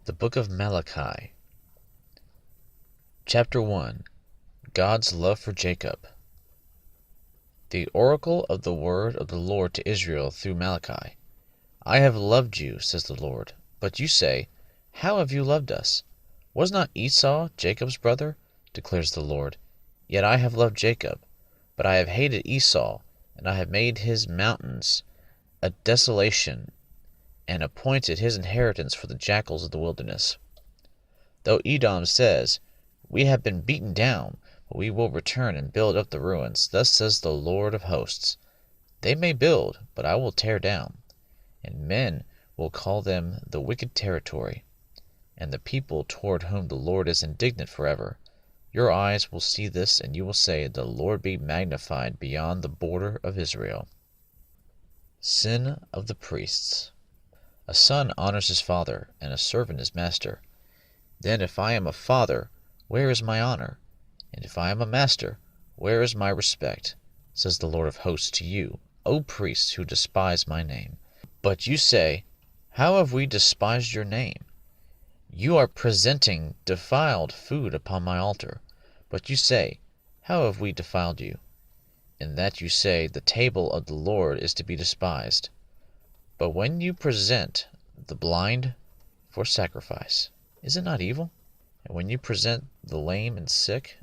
The Book of Malachi. Chapter 1. God's Love for Jacob. The oracle of the word of the Lord to Israel through Malachi. I have loved you, says the Lord. But you say, How have you loved us? Was not Esau Jacob's brother? Declares the Lord. Yet I have loved Jacob, but I have hated Esau, and I have made his mountains a desolation, and appointed his inheritance for the jackals of the wilderness. Though Edom says, We have been beaten down, but we will return and build up the ruins, thus says the Lord of hosts. They may build, but I will tear down, and men will call them the wicked territory, and the people toward whom the Lord is indignant forever. Your eyes will see this, and you will say, The Lord be magnified beyond the border of Israel. Sin of the priests. A son honors his father, and a servant his master. Then if I am a father, where is my honor? And if I am a master, where is my respect? Says the Lord of hosts to you, O priests who despise my name. But you say, How have we despised your name? You are presenting defiled food upon my altar. But you say, How have we defiled you? In that you say, The table of the Lord is to be despised. But when you present the blind for sacrifice, is it not evil? And when you present the lame and sick,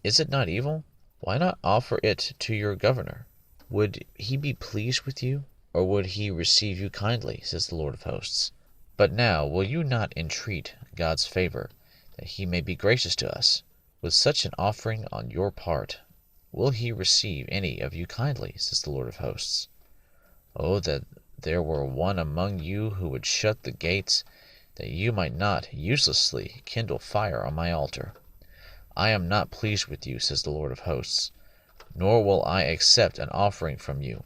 is it not evil? Why not offer it to your governor? Would he be pleased with you, or would he receive you kindly, says the Lord of hosts? But now will you not entreat God's favor, that he may be gracious to us? With such an offering on your part, will he receive any of you kindly, says the Lord of hosts? Oh, that there were one among you who would shut the gates, that you might not uselessly kindle fire on my altar. I am not pleased with you, says the Lord of hosts, nor will I accept an offering from you.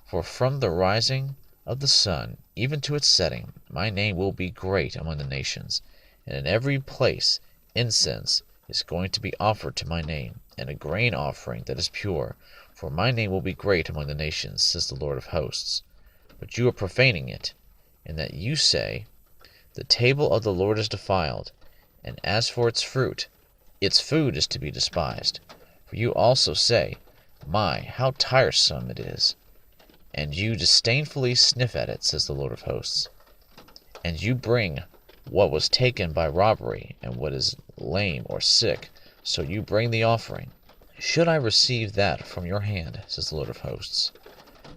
For from the rising of the sun even to its setting, my name will be great among the nations, and in every place incense is going to be offered to my name, and a grain offering that is pure, for my name will be great among the nations, says the Lord of hosts. But you are profaning it, in that you say, The table of the Lord is defiled, and as for its fruit, its food is to be despised. For you also say, My, how tiresome it is! And you disdainfully sniff at it, says the Lord of hosts. And you bring what was taken by robbery, and what is lame or sick, so you bring the offering. Should I receive that from your hand, says the Lord of hosts?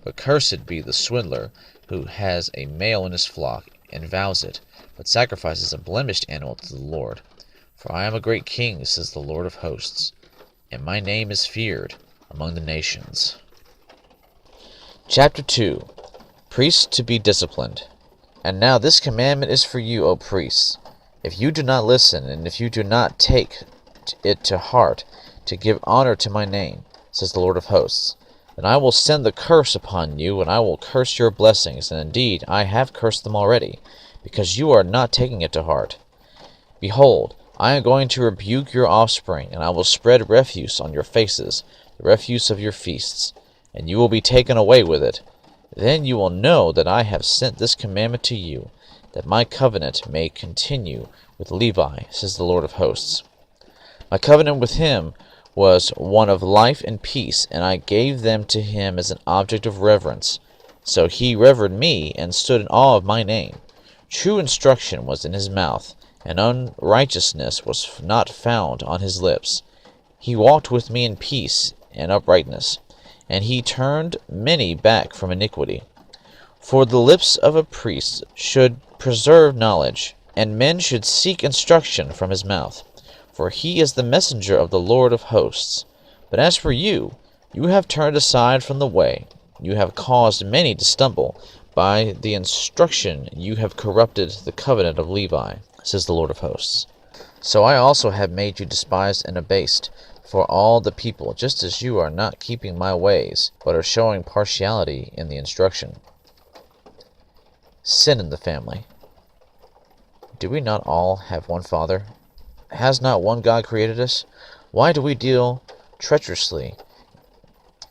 But cursed be the swindler who has a male in his flock, and vows it, but sacrifices a blemished animal to the Lord. For I am a great king, says the Lord of hosts, and my name is feared among the nations. Chapter 2. Priests to be disciplined. And now this commandment is for you, O priests. If you do not listen, and if you do not take it to heart, to give honor to my name, says the Lord of hosts, then I will send the curse upon you, and I will curse your blessings, and indeed I have cursed them already, because you are not taking it to heart. Behold, I am going to rebuke your offspring, and I will spread refuse on your faces, the refuse of your feasts, and you will be taken away with it. Then you will know that I have sent this commandment to you, that my covenant may continue with Levi, says the Lord of hosts. My covenant with him was one of life and peace, and I gave them to him as an object of reverence. So he revered me, and stood in awe of my name. True instruction was in his mouth, and unrighteousness was not found on his lips. He walked with me in peace and uprightness, and he turned many back from iniquity. For the lips of a priest should preserve knowledge, and men should seek instruction from his mouth. For he is the messenger of the Lord of hosts. But as for you, you have turned aside from the way. You have caused many to stumble. By the instruction you have corrupted the covenant of Levi, says the Lord of hosts. So I also have made you despised and abased for all the people, just as you are not keeping my ways, but are showing partiality in the instruction. Sin in the family. Do we not all have one Father? Has not one God created us? Why do we deal treacherously,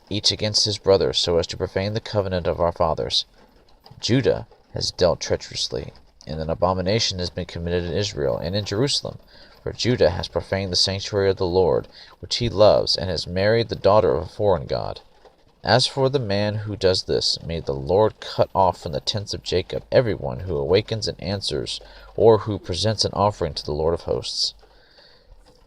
each against his brother, so as to profane the covenant of our fathers? Judah has dealt treacherously. and an abomination has been committed in Israel and in Jerusalem, for Judah has profaned the sanctuary of the Lord, which he loves, and has married the daughter of a foreign god. As for the man who does this, may the Lord cut off from the tents of Jacob everyone who awakens and answers, or who presents an offering to the Lord of hosts.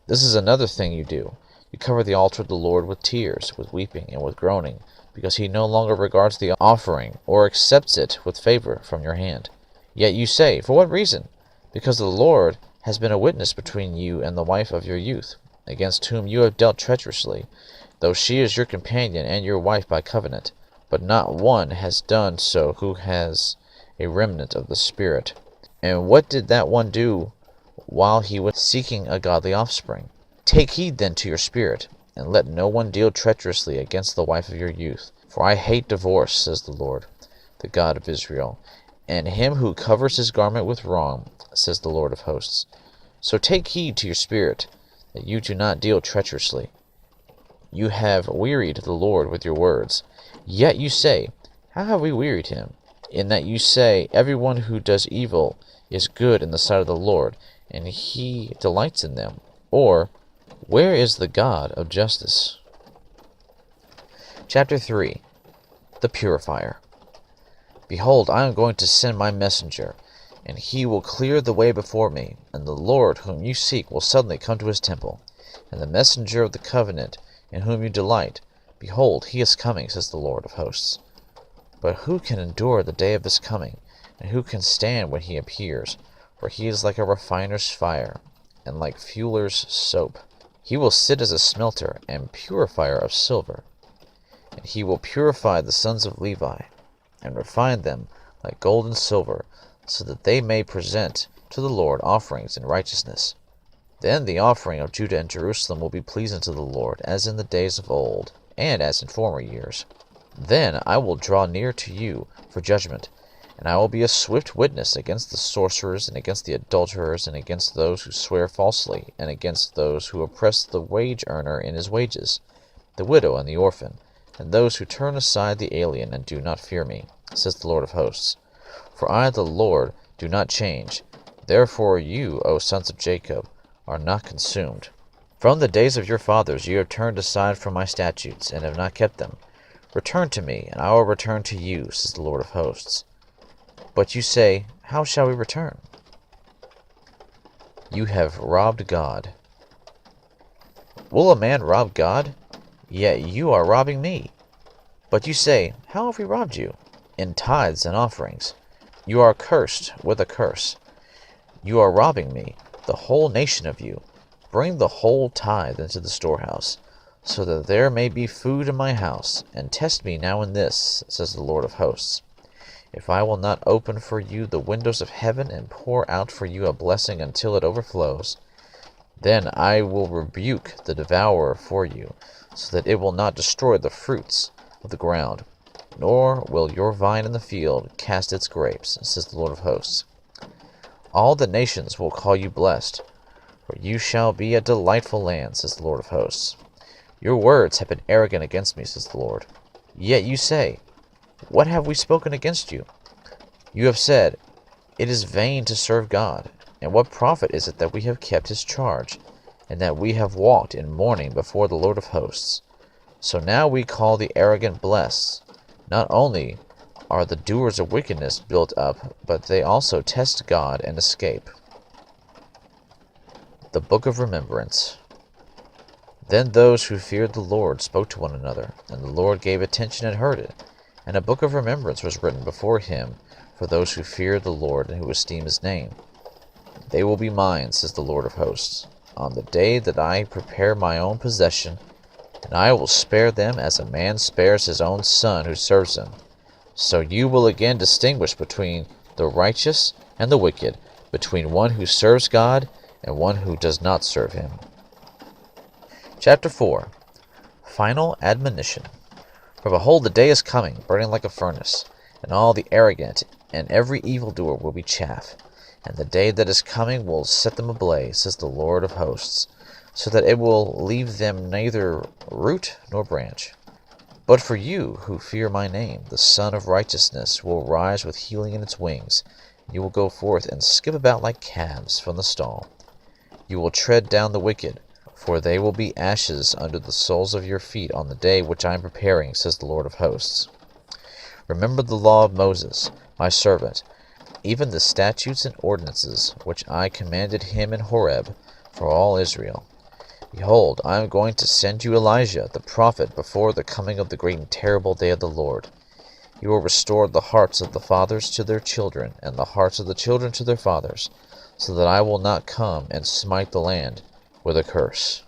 This is another thing you do. You cover the altar of the Lord with tears, with weeping, and with groaning, because he no longer regards the offering, or accepts it with favor from your hand. Yet you say, for what reason? Because the Lord has been a witness between you and the wife of your youth, against whom you have dealt treacherously, though she is your companion and your wife by covenant. But not one has done so who has a remnant of the Spirit. And what did that one do while he was seeking a godly offspring? Take heed then to your spirit, and let no one deal treacherously against the wife of your youth. For I hate divorce, says the Lord, the God of Israel, and him who covers his garment with wrong, says the Lord of hosts. So take heed to your spirit, that you do not deal treacherously. You have wearied the Lord with your words. Yet you say, how have we wearied him? In that you say, everyone who does evil is good in the sight of the Lord, and he delights in them. Or, where is the God of justice? Chapter 3. The Purifier. Behold, I am going to send my messenger, and he will clear the way before me, and the Lord whom you seek will suddenly come to his temple. And the messenger of the covenant, in whom you delight, behold, he is coming, says the Lord of hosts. But who can endure the day of his coming, and who can stand when he appears? For he is like a refiner's fire, and like fuller's soap. He will sit as a smelter and purifier of silver, and he will purify the sons of Levi, and refine them like gold and silver, so that they may present to the Lord offerings in righteousness. Then the offering of Judah and Jerusalem will be pleasing to the Lord, as in the days of old, and as in former years. Then I will draw near to you for judgment, and I will be a swift witness against the sorcerers, and against the adulterers, and against those who swear falsely, and against those who oppress the wage earner in his wages, the widow and the orphan, and those who turn aside the alien and do not fear me, says the Lord of hosts. For I, the Lord, do not change. Therefore you, O sons of Jacob, are not consumed. From the days of your fathers you have turned aside from my statutes, and have not kept them. Return to me, and I will return to you, says the Lord of hosts. But you say, how shall we return? You have robbed God. Will a man rob God? Yet you are robbing me. But you say, how have we robbed you? In tithes and offerings. You are cursed with a curse. You are robbing me, the whole nation of you. Bring the whole tithe into the storehouse, so that there may be food in my house, and test me now in this, says the Lord of hosts. If I will not open for you the windows of heaven and pour out for you a blessing until it overflows, then I will rebuke the devourer for you, so that it will not destroy the fruits of the ground, nor will your vine in the field cast its grapes, says the Lord of hosts. All the nations will call you blessed, for you shall be a delightful land, says the Lord of hosts. Your words have been arrogant against me, says the Lord. Yet you say, what have we spoken against you? You have said, it is vain to serve God, and what profit is it that we have kept his charge, and that we have walked in mourning before the Lord of hosts? So now we call the arrogant blessed. Not only are the doers of wickedness built up, but they also test God and escape. The Book of Remembrance. Then those who feared the Lord spoke to one another, and the Lord gave attention and heard it. And a book of remembrance was written before him for those who fear the Lord and who esteem his name. They will be mine, says the Lord of hosts, on the day that I prepare my own possession, and I will spare them as a man spares his own son who serves him. So you will again distinguish between the righteous and the wicked, between one who serves God and one who does not serve him. Chapter 4. Final Admonition. For behold, the day is coming, burning like a furnace, and all the arrogant and every evildoer will be chaff. And the day that is coming will set them ablaze, says the Lord of hosts, so that it will leave them neither root nor branch. But for you who fear my name, the Son of Righteousness will rise with healing in its wings. You will go forth and skip about like calves from the stall. You will tread down the wicked, for they will be ashes under the soles of your feet on the day which I am preparing, says the Lord of hosts. Remember the law of Moses, my servant, even the statutes and ordinances which I commanded him in Horeb for all Israel. Behold, I am going to send you Elijah the prophet before the coming of the great and terrible day of the Lord. He will restore the hearts of the fathers to their children, and the hearts of the children to their fathers, so that I will not come and smite the land with a curse.